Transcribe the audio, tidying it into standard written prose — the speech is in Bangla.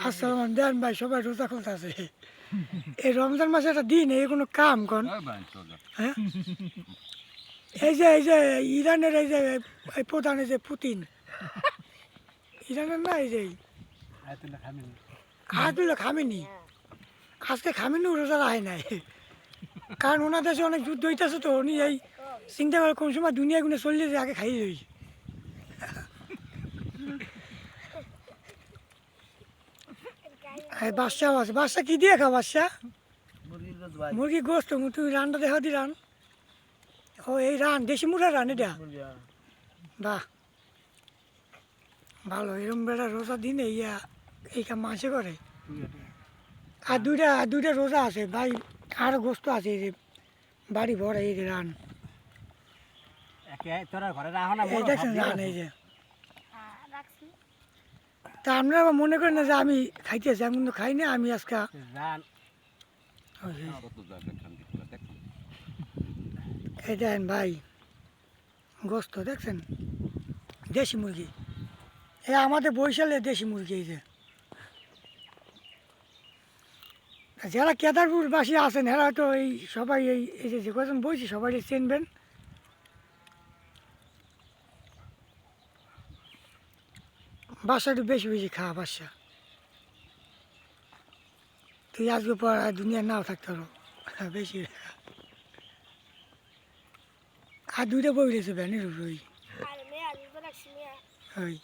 আসসালাম দেন ভাই, সবাই রোজা খুলতেছে। এই রমজান মাসে একটা দিন, এই কোনো কাম কর। হ্যাঁ, এই যে ইরানের এই যে এই প্রধান এই যে পুতিন, ইরানের না এই যে আয়াতুল্লাহ খামেনি, আজকে খামেনি রোজা রাখে নাই, কারণ ওনার দেশে অনেক যুদ্ধ হইতেছে, তো উনি এই চিন্তা করে কোন সময় দুনিয়া গুলো চললে যে আগে খাইয়ে দিই। বাদশাহ আছে, বাদশাহ কি দিয়ে খাও বাদশাহ? মুরগি গোস্ত, তুমি রানটা দেখা দি রান। ও এই রান দেশি মুরগা রান এটা, বাহ ভালো। এরকম বেড়া রোজা দিনে ইয়া এই কাম মাসে করে। আর দুইটা রোজা আছে ভাই, আর গোস্ত আছে এই যে বাড়ি ভরা এই যে রান, এই দেখছেন রান এই যে। তা আপনারা মনে করেন না যে আমি খাইতেছি, আমি কিন্তু খাই না, আমি আজকে এই দেখেন ভাই গোস্ত দেখছেন, দেশি মুরগি, এই আমাদের বরিশালে দেশি মুরগি এই যে। যারা কেদারপুরবাসী আছেন এরা তো এই সবাই এই যে কজন বইছি সবাই চিনবেন। বাসা একটু বেশি বেশি খাওয়া বাসা, তুই আজকে পর আর দুনিয়া নাও থাকতে পারো, বেশি খা। আর দুইটা বই রয়েছে ভ্যানের ওই ওই